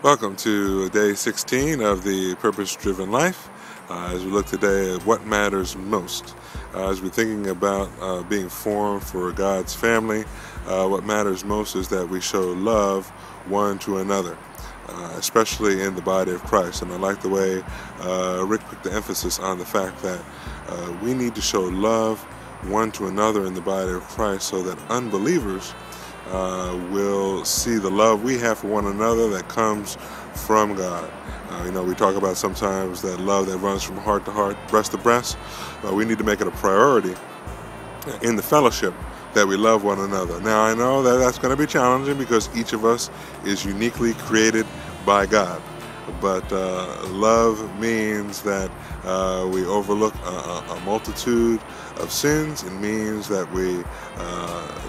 Welcome to day 16 of the Purpose-Driven Life. As we look today at what matters most. As we're thinking about being formed for God's family, what matters most is that we show love one to another, especially in the body of Christ. And I like the way Rick put the emphasis on the fact that we need to show love one to another in the body of Christ so that unbelievers will see the love we have for one another that comes from God. We talk about sometimes that love that runs from heart to heart, breast to breast. We need to make it a priority in the fellowship that we love one another. Now, I know that that's going to be challenging because each of us is uniquely created by God. But love means that we overlook a multitude of sins. It means that we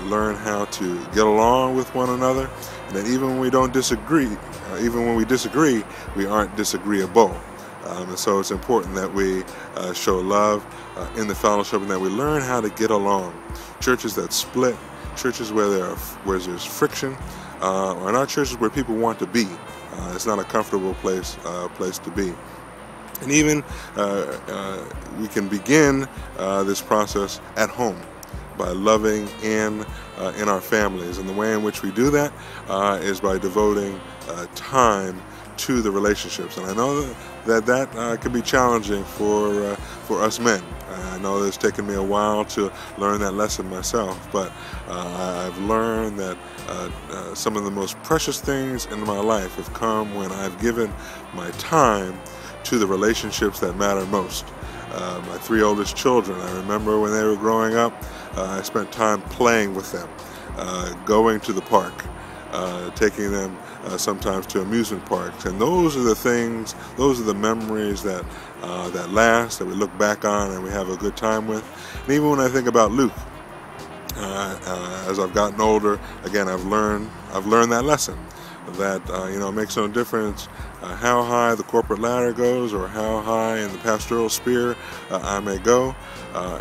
learn how to get along with one another, and that even when we don't disagree, even when we disagree, we aren't disagreeable. And so it's important that we show love in the fellowship, and that we learn how to get along. Churches that split, churches where there's friction, are not churches where people want to be. It's not a comfortable place to be. And even we can begin this process at home by loving in our families. And the way in which we do that is by devoting time to the relationships. And I know that can be challenging for us men. I know it's taken me a while to learn that lesson myself, but I've learned that some of the most precious things in my life have come when I've given my time to the relationships that matter most. My three oldest children, I remember when they were growing up, I spent time playing with them, going to the park, taking them sometimes to amusement parks, and those are the things, those are the memories that last, that we look back on and we have a good time with. And even when I think about Luke, as I've gotten older, again, I've learned that lesson, that it makes no difference how high the corporate ladder goes or how high in the pastoral sphere I may go.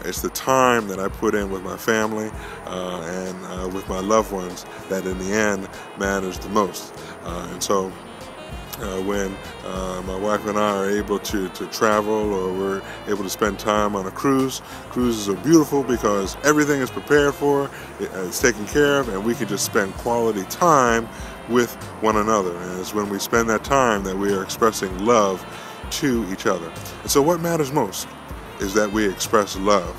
It's the time that I put in with my family and with my loved ones that in the end matters the most. And so when my wife and I are able to travel, or we're able to spend time on a cruise. Cruises are beautiful because everything is prepared for, it's taken care of, and we can just spend quality time with one another. And it's when we spend that time that we are expressing love to each other. And so what matters most is that we express love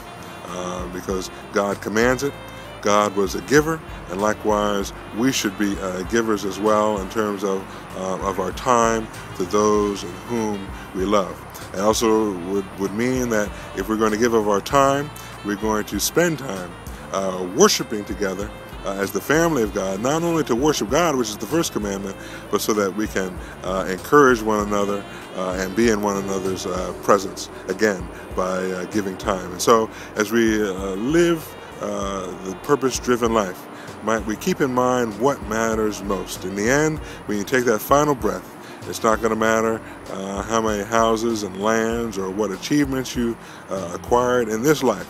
because God commands it. God was a giver, and likewise we should be givers as well in terms of our time to those in whom we love. It also would mean that if we're going to give of our time, we're going to spend time worshiping together as the family of God, not only to worship God, which is the first commandment, but so that we can encourage one another and be in one another's presence, again, by giving time. And so as we live the purpose-driven life, might we keep in mind what matters most. In the end, when you take that final breath, it's not going to matter how many houses and lands or what achievements you acquired in this life,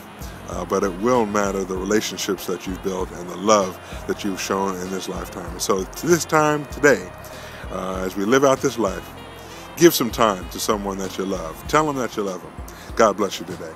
but it will matter the relationships that you've built and the love that you've shown in this lifetime. And so this time today, as we live out this life, give some time to someone that you love. Tell them that you love them. God bless you today.